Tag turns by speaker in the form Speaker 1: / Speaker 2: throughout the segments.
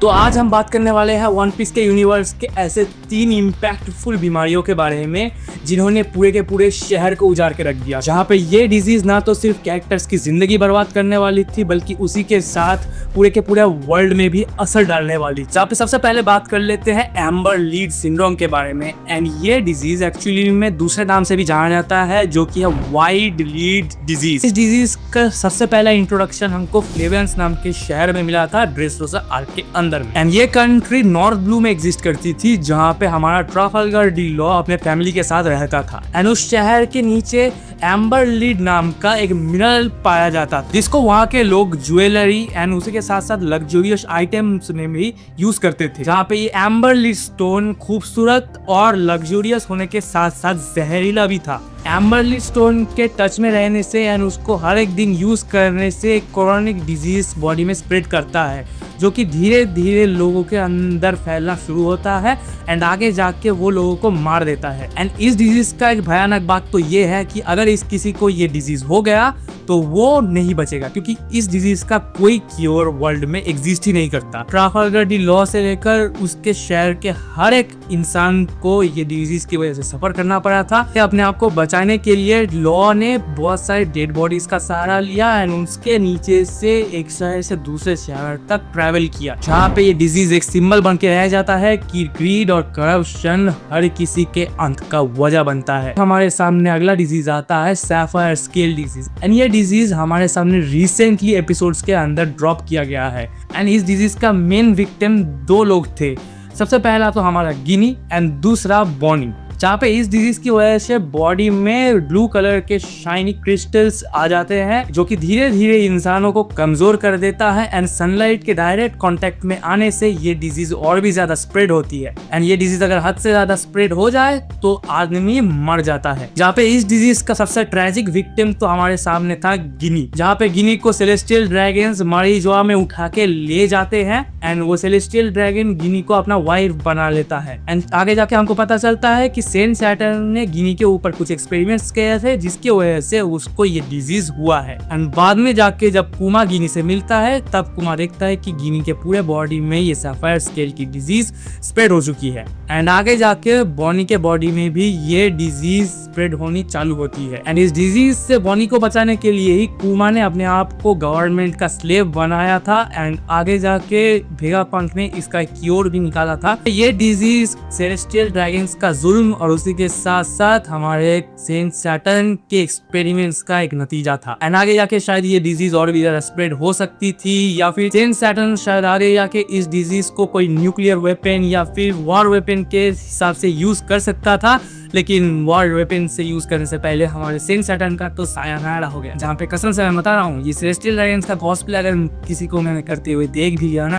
Speaker 1: तो आज हम बात करने वाले हैं वन पीस के यूनिवर्स के ऐसे 3 इम्पैक्टफुल बीमारियों के बारे में जिन्होंने पूरे के पूरे शहर को उजाड़ के रख दिया। जहाँ पे ये डिजीज ना तो सिर्फ कैरेक्टर्स की जिंदगी बर्बाद करने वाली थी बल्कि उसी के साथ पूरे के पूरे वर्ल्ड में भी असर डालने वाली। जहाँ पे सबसे पहले बात कर लेते हैं एम्बर लीड सिंड्रोम के बारे में। एंड ये डिजीज एक्चुअली में दूसरे नाम से भी जाना जाता है जो कि है वाइड लीड डिजीज। इस डिजीज का सबसे पहला इंट्रोडक्शन हमको फ्लेवेंस नाम के शहर में मिला था ड्रेसरोसा आर्क के अंदर में। एंड ये कंट्री नॉर्थ ब्लू में एग्जिस्ट करती थी जहाँ पे हमारा ट्राफल्गर डी लॉ अपने फैमिली के साथ रहता था। एंड उस शहर के नीचे एम्बर लीड नाम का एक मिनरल पाया जाता था जिसको वहाँ के लोग ज्वेलरी एंड उसी के साथ साथ लग्जरियस आइटम्स में भी यूज करते थे। जहाँ पे ये एम्बर लीड स्टोन खूबसूरत और लग्जरियस होने के साथ साथ जहरीला भी था। एम्बर लीड स्टोन के टच में रहने से एंड उसको हर एक दिन यूज करने से क्रोनिक डिजीज बॉडी में स्प्रेड करता है जो कि धीरे धीरे लोगों के अंदर फैलना शुरू होता है एंड आगे जाके वो लोगों को मार देता है। एंड इस डिजीज का एक भयानक बात तो ये है कि अगर इस किसी को ये डिजीज हो गया तो वो नहीं बचेगा क्योंकि इस डिजीज का कोई क्योर वर्ल्ड में एग्जिस्ट ही नहीं करता। ट्राफल्गर डी लॉ से लेकर उसके शहर के हर एक इंसान को ये डिजीज की वजह से सफर करना पड़ा था। अपने आप को बचाने के लिए लॉ ने बहुत सारे डेड बॉडीज का सहारा लिया एंड उसके नीचे से एक शहर से दूसरे शहर तक ट्रैवल किया जहाँ पे ये डिजीज एक सिंबल बन के रह जाता है कि ग्रीड और करप्शन हर किसी के अंत का वजह बनता है। हमारे सामने अगला डिजीज आता है सैफायर स्केल डिजीज। एंड ये डिजीज हमारे सामने रिसेंटली एपिसोड्स के अंदर ड्रॉप किया गया है। एंड इस डिजीज का मेन विक्टिम 2 लोग थे। सबसे पहला तो हमारा गिनी एंड दूसरा बॉनी। जहाँ पे इस डिजीज की वजह से बॉडी में ब्लू कलर के शाइनी क्रिस्टल्स आ जाते हैं जो कि धीरे धीरे इंसानों को कमजोर कर देता है एंड सनलाइट के डायरेक्ट कांटेक्ट में आने से ये डिजीज और भी ज्यादा स्प्रेड होती है। एंड ये डिजीज अगर हद से ज्यादा स्प्रेड हो जाए तो आदमी मर जाता है। जहाँ पे इस डिजीज का सबसे ट्रेजिक विक्टिम तो हमारे सामने था गिनी। जहाँ पे गिनी को सेलेस्टियल ड्रैगन्स मारीजोआ में उठा के ले जाते हैं एंड वो सेलेस्टियल ड्रैगन गिनी को अपना वाइफ बना लेता है। एंड आगे जाके हमको पता चलता है कि सेंट सैटर्न ने गिनी के ऊपर कुछ एक्सपेरिमेंट्स किए थे जिसकी वजह से उसको ये डिजीज हुआ है। एंड बाद में जाके जब कुमा गिनी से मिलता है तब कुमा देखता है कि गिनी के पूरे बॉडी में ये सैफायर स्केल की डिजीज स्प्रेड हो चुकी है। एंड आगे जाके बॉनी के बॉडी में भी ये डिजीज स्प्रेड होनी चालू होती है। एंड इस डिजीज से बॉनी को बचाने के लिए ही कुमा ने अपने आप को गवर्नमेंट का स्लेव बनाया था एंड आगे जाके वेगापंक ने इसका क्योर भी निकाला था। ये डिजीज सेलेस्टियल ड्रैगन्स का जुल्म और उसी के साथ साथ हमारे सेंट सैटर्न के एक्सपेरिमेंट्स का एक नतीजा था। एंड आगे जाके शायद ये डिजीज और भी ज्यादा स्प्रेड हो सकती थी या फिर सेंट सैटर्न शायद आगे जाके इस डिजीज को कोई न्यूक्लियर वेपन या फिर वॉर वेपन के हिसाब से यूज कर सकता था। लेकिन वॉर वेपन से यूज करने से पहले हमारे सेंट सैटर्न का तो सायनारा हो गया। जहाँ पे कसम से मैं बता रहा हूँ ये सेलेस्टियल ड्रैगन्स का कॉस्प्ले अगर किसी को मैंने करते हुए देख भी लिया ना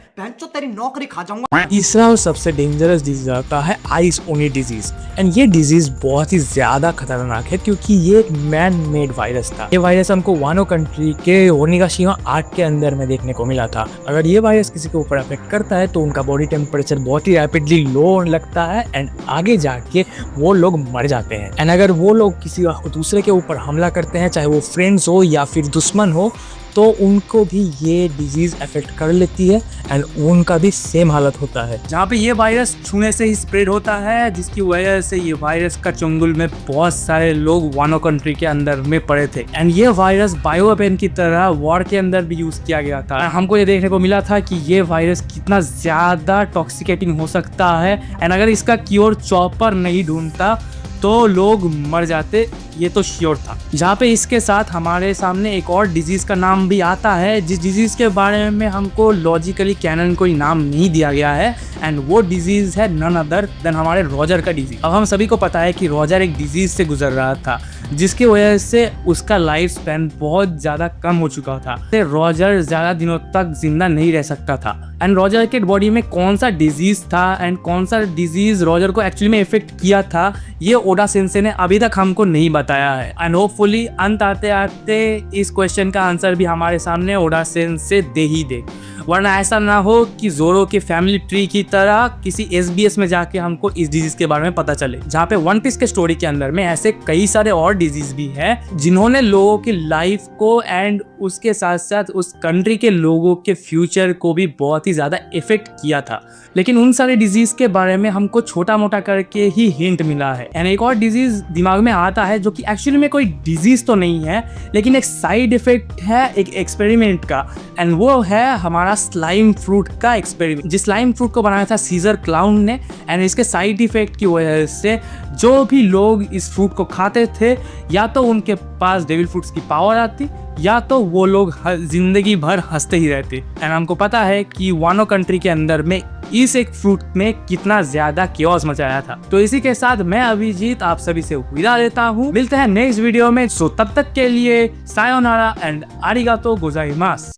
Speaker 2: तेरी नौकरी खा जाऊंगा।
Speaker 1: तीसरा और सबसे डेंजरस डिजीज आता है आइस ओनी डिजीज। एंड ये डिजीज बहुत ही ज्यादा खतरनाक है क्योंकि ये एक मैन मेड वायरस था। ये वायरस हमको वानो कंट्री के ओनिगाशिमा आर्क के अंदर में देखने को मिला था। अगर ये वायरस किसी के ऊपर अफेक्ट करता है तो उनका बॉडी टेम्परेचर बहुत ही रैपिडली लो होने लगता है एंड आगे जाके वो लोग मर जाते हैं। एंड अगर वो लोग किसी दूसरे के ऊपर हमला करते हैं चाहे वो फ्रेंड्स हो या फिर दुश्मन हो तो उनको भी ये डिजीज अफेक्ट कर लेती है एंड उनका भी सेम हालत होता है। जहाँ पे ये वायरस छूने से ही स्प्रेड होता है जिसकी वजह से ये वायरस का चंगुल में बहुत सारे लोग वानो कंट्री के अंदर में पड़े थे। एंड ये वायरस बायो वेपन की तरह वॉर के अंदर भी यूज किया गया था। हमको ये देखने को मिला था कि ये वायरस कितना ज्यादा टॉक्सिकेटिंग हो सकता है एंड अगर इसका क्योर चॉपर नहीं ढूंढता तो लोग मर जाते, ये तो श्योर था। जहाँ पे इसके साथ हमारे सामने एक और डिजीज का नाम भी आता है जिस डिजीज के बारे में हमको लॉजिकली कैनन कोई नाम नहीं दिया गया है एंड वो डिजीज है नन अदर देन हमारे रॉजर का डिजीज। अब हम सभी को पता है कि रॉजर एक डिजीज से गुजर रहा था जिसकी वजह से उसका लाइफ स्पैन बहुत ज्यादा कम हो चुका था। रॉजर ज्यादा दिनों तक जिंदा नहीं रह सकता था। एंड रॉजर के बॉडी में कौन सा डिजीज था एंड कौन सा डिजीज रॉजर को एक्चुअली में इफेक्ट किया था ये ओडा सेंसे ने अभी तक हमको नहीं बताया है। एंड होपफुली अंत आते आते इस क्वेश्चन का आंसर भी हमारे सामने ओडा सेंसे दे ही दे, वरना ऐसा ना हो कि जोरो के फैमिली ट्री की तरह किसी SBS में जाके हमको इस डिजीज के बारे में पता चले। जहाँ पे वन पीस के स्टोरी के अंदर में ऐसे कई सारे और डिजीज भी है जिन्होंने लोगों की लाइफ को एंड उसके साथ साथ उस कंट्री के लोगों के फ्यूचर को भी बहुत ही काफ़ी ज़्यादा इफेक्ट किया था। लेकिन उन सारे डिजीज़ के बारे में हमको छोटा मोटा करके ही हिंट मिला है। एंड एक और डिजीज़ दिमाग में आता है जो कि एक्चुअली में कोई डिजीज़ तो नहीं है, लेकिन एक साइड इफेक्ट है एक एक्सपेरिमेंट का, एंड वो है हमारा स्लाइम फ्रूट का एक्सपेरिमेंट। जिस स्लाइम फ्रूट को बनाया था सीजर क्लाउन ने, एंड इसके साइड इफेक्ट की वजह से जो भी लोग इस फ्रूट को खाते थे या तो उनके पास डेविल फ्रूट्स की पावर आती या तो वो लोग जिंदगी भर हंसते ही रहते। एंड हमको पता है कि वानो कंट्री के अंदर में इस एक फ्रूट में कितना ज्यादा केओस मचाया था। तो इसी के साथ मैं अभिजीत आप सभी से विदा लेता हूँ। मिलते हैं नेक्स्ट वीडियो में। सो तब तक के लिए सायोनारा एंड आरिगातो गोजाइमास।